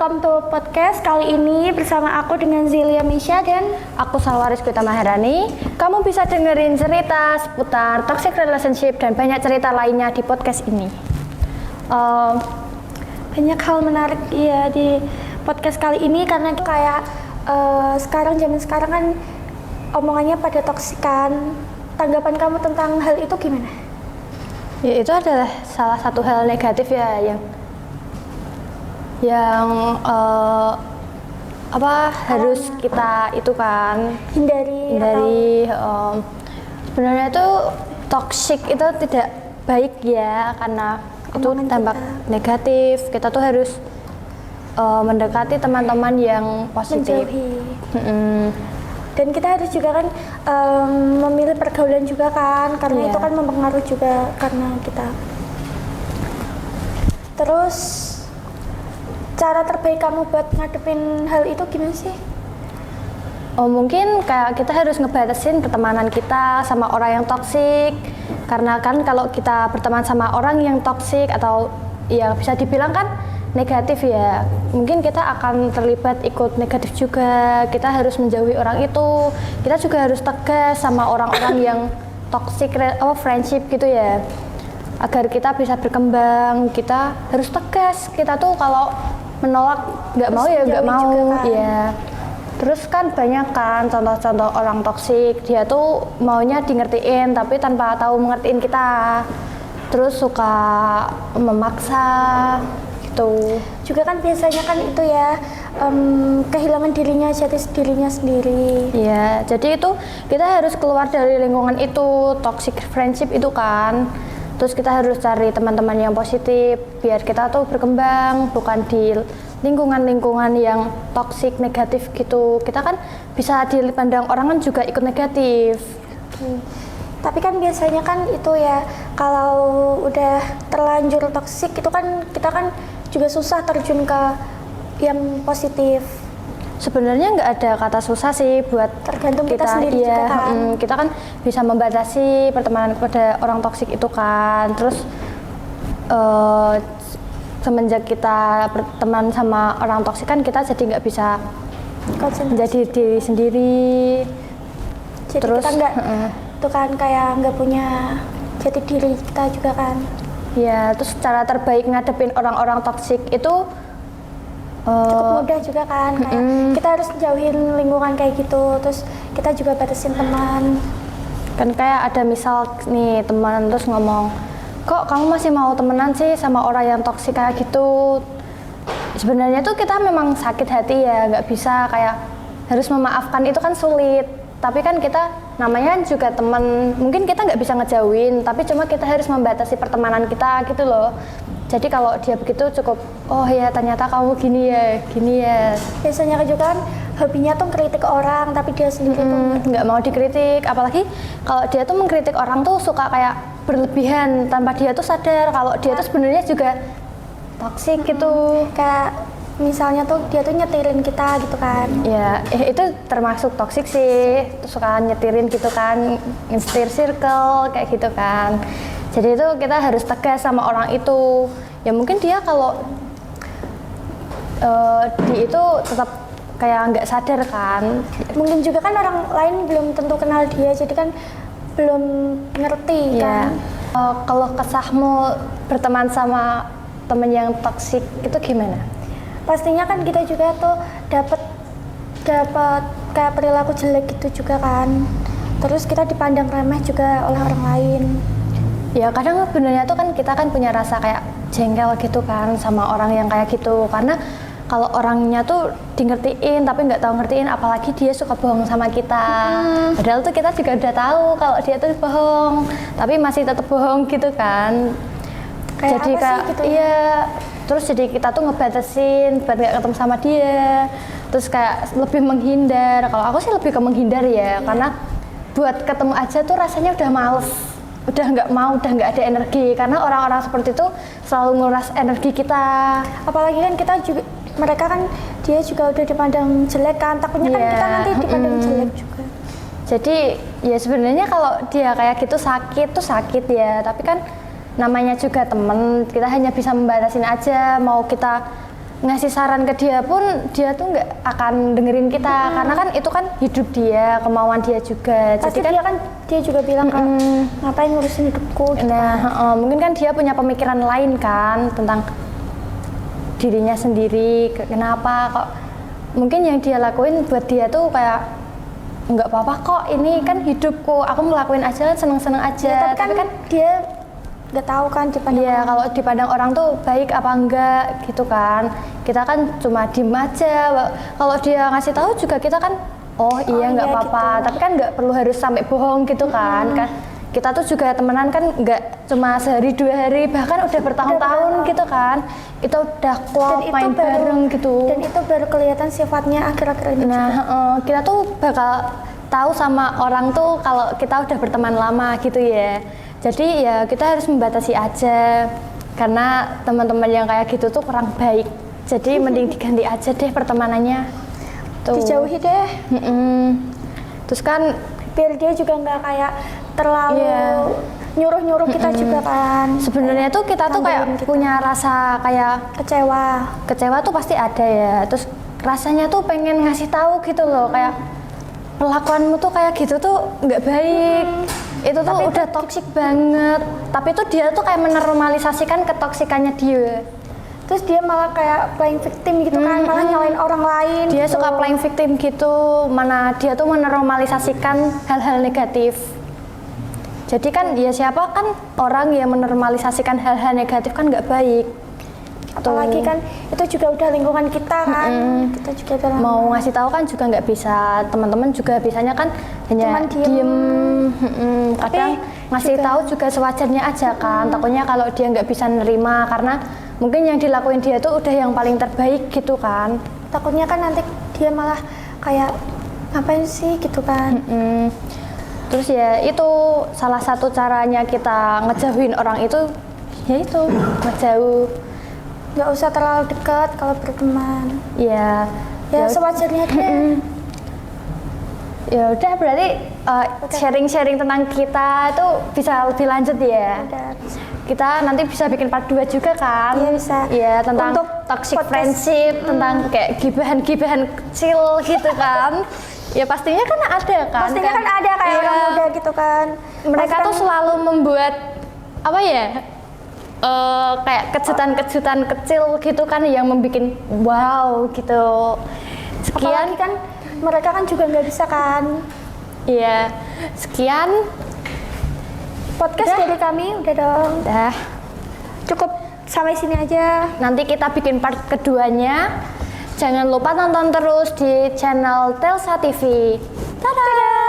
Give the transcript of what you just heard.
welcome to podcast kali ini bersama aku dengan Zilia Misha dan aku Salwaris Gutama Maharani. Kamu bisa dengerin cerita seputar toxic relationship dan banyak cerita lainnya di podcast ini. Banyak hal menarik ya di podcast kali ini karena kayak zaman sekarang kan omongannya pada toksik kan. Tanggapan kamu tentang hal itu gimana? Ya itu adalah salah satu hal negatif ya yang harus kita itu kan hindari. Sebenarnya itu toxic itu tidak baik ya karena itu dampak negatif. Kita tuh harus mendekati teman-teman yang positif. Dan kita harus juga kan memilih pergaulan juga kan karena itu kan mempengaruhi juga karena kita. Terus cara terbaik kamu buat ngadepin hal itu gimana sih? Mungkin kayak kita harus ngebatasin pertemanan kita sama orang yang toksik. Karena kan kalau kita berteman sama orang yang toksik atau ya bisa dibilang kan negatif ya, mungkin kita akan terlibat ikut negatif juga. Kita harus menjauhi orang itu. Kita juga harus tegas sama orang-orang yang toxic friendship gitu ya. Agar kita bisa berkembang, kita harus tegas. Kita tuh kalau menolak nggak mau ya nggak mau kan. Ya. Terus kan banyak kan contoh-contoh orang toksik, dia tuh maunya di ngertiin tapi tanpa tahu mengertiin kita. Terus suka memaksa gitu. Juga kan biasanya kan itu ya kehilangan jati dirinya sendiri. Iya, jadi itu kita harus keluar dari lingkungan itu, toxic friendship itu kan. Terus kita harus cari teman-teman yang positif biar kita tuh berkembang, bukan di lingkungan-lingkungan yang toksik negatif gitu. Kita kan bisa dipandang orang kan juga ikut negatif. Tapi kan biasanya kan itu ya kalau udah terlanjur toksik itu kan kita kan juga susah terjun ke yang positif. Sebenarnya nggak ada kata susah sih buat tergantung kita sendiri juga kan. Kita kan bisa membatasi pertemanan kepada orang toksik itu kan. Terus semenjak kita berteman sama orang toksik kan kita jadi nggak bisa menjadi diri sendiri. Jadi terus kita nggak itu kan kayak nggak punya jati diri kita juga kan. Ya, terus cara terbaik ngadepin orang-orang toksik itu cukup mudah juga kan, kayak kita harus jauhin lingkungan kayak gitu, terus kita juga batasin teman. Kan kayak ada misal nih teman terus ngomong, kok kamu masih mau temenan sih sama orang yang toksik kayak gitu. Sebenarnya tuh kita memang sakit hati ya, nggak bisa kayak harus memaafkan itu kan sulit. Tapi kan kita namanya juga teman, mungkin kita nggak bisa ngejauhin, tapi cuma kita harus membatasi pertemanan kita gitu loh. Jadi kalau dia begitu cukup, oh ya ternyata kamu gini ya. Biasanya juga kan hobinya tuh kritik orang, tapi dia sendiri tuh nggak mau dikritik. Apalagi kalau dia tuh mengkritik orang tuh suka kayak berlebihan tanpa dia tuh sadar kalau dia tuh sebenarnya juga toksik gitu. Kayak misalnya tuh dia tuh nyetirin kita gitu kan. Ya, itu termasuk toksik sih. Suka nyetirin gitu kan, nyetir circle kayak gitu kan. Jadi itu kita harus tegas sama orang itu. Ya mungkin dia kalau di itu tetap kayak nggak sadar kan. Mungkin juga kan orang lain belum tentu kenal dia, jadi kan belum ngerti kan. Kalau kesahmu berteman sama temen yang toksik itu gimana? Pastinya kan kita juga tuh dapat kayak perilaku jelek gitu juga kan. Terus kita dipandang remeh juga oleh orang lain. Ya kadang sebenarnya tuh kan kita kan punya rasa kayak jengkel gitu kan sama orang yang kayak gitu, karena kalau orangnya tuh di ngertiin tapi nggak tahu ngertiin, apalagi dia suka bohong sama kita. Padahal tuh kita juga udah tahu kalau dia tuh bohong, tapi masih tetap bohong gitu kan. Kayak jadi apa kayak sih gitu iya, terus jadi kita tuh ngebatasin biar nggak ketemu sama dia, terus kayak lebih menghindar. Kalau aku sih lebih ke menghindar ya, karena buat ketemu aja tuh rasanya udah males, udah nggak mau, udah nggak ada energi, karena orang-orang seperti itu selalu nguras energi kita. Apalagi kan kita juga, mereka kan dia juga udah dipandang jelek kan, takutnya kan kita nanti dipandang jelek juga. Jadi ya sebenarnya kalau dia kayak gitu sakit ya, tapi kan namanya juga temen, kita hanya bisa membatasin aja. Mau kita ngasih saran ke dia pun dia tuh nggak akan dengerin kita karena kan itu kan hidup dia, kemauan dia juga. Pasti Jadi kan dia juga bilang kalau ngapain ngurusin hidupku gitu. nah, mungkin kan dia punya pemikiran lain kan tentang dirinya sendiri. Kenapa kok mungkin yang dia lakuin buat dia tuh kayak nggak apa-apa kok, ini kan hidupku, aku ngelakuin aja seneng-seneng aja. Ya, tapi kan dia nggak tahu kan di pandang Iya, orang. kalau di pandang orang tuh baik apa enggak gitu kan. Kita kan cuma diem aja. Kalau dia ngasih tahu juga kita kan oh iya nggak iya, apa-apa. gitu. Tapi kan nggak perlu harus sampai bohong gitu kan. Kita tuh juga temenan kan nggak cuma sehari 2 hari, bahkan udah bertahun-tahun gitu kan. Kita udah klop main bareng gitu. Dan itu baru kelihatan sifatnya akhir-akhir ini. Nah, kita tuh bakal tahu sama orang tuh kalau kita udah berteman lama gitu ya. Jadi ya kita harus membatasi aja karena teman-teman yang kayak gitu tuh kurang baik. Jadi mending diganti aja deh pertemanannya. Tuh. Dijauhi deh. Terus kan Biar dia juga nggak kayak terlalu Iya. nyuruh-nyuruh kita juga kan. sebenarnya tuh kita tuh kayak Ngandelin kita. punya rasa kayak kecewa tuh pasti ada ya. Terus rasanya tuh pengen ngasih tahu gitu loh, kayak perlakuanmu tuh kayak gitu tuh nggak baik. Itu tuh udah toksik banget. Tapi tuh dia tuh kayak menormalisasikan ketoksikannya dia. Terus dia malah kayak playing victim gitu kan, malah nyalain orang lain. Dia gitu. suka playing victim gitu, mana dia tuh menormalisasikan hal-hal negatif. Jadi kan ya siapa kan orang yang menormalisasikan hal-hal negatif kan nggak baik. Apalagi kan itu juga udah lingkungan kita kan. Kita juga udah lama. Mau ngasih tahu kan juga nggak bisa. Teman-teman juga bisanya kan hanya Cuman diem. Kadang ngasih juga- tahu juga sewajarnya aja kan. Takutnya kalau dia nggak bisa nerima karena mungkin yang dilakuin dia tuh udah yang paling terbaik gitu kan. Takutnya kan nanti dia malah kayak ngapain sih gitu kan. Terus ya itu salah satu caranya kita ngejauhin orang itu, ya itu ngejauh. Nggak usah terlalu dekat kalau berteman. Ya, Ya sewajarnya deh. ya udah berarti sharing-sharing tentang kita itu bisa lebih lanjut ya. Udah. Kita nanti bisa bikin part 2 juga kan? Iya, bisa. Iya, tentang Untuk toxic podcast. friendship, tentang kayak gibahan-gibahan kecil gitu kan. Ya pastinya kan ada kan. Pastinya kan ada kayak Iya. orang muda gitu kan. Mereka Pasti tuh kan selalu membuat apa ya? Kayak kejutan-kejutan kecil gitu kan yang membuat wow gitu. Sekian apalagi kan mereka kan juga nggak bisa kan. Iya. Sekian Podcast Udah. dari kami udah dong. dah. Cukup sampai sini aja. Nanti kita bikin part keduanya. Jangan lupa tonton terus di channel Telsa TV. Dadah.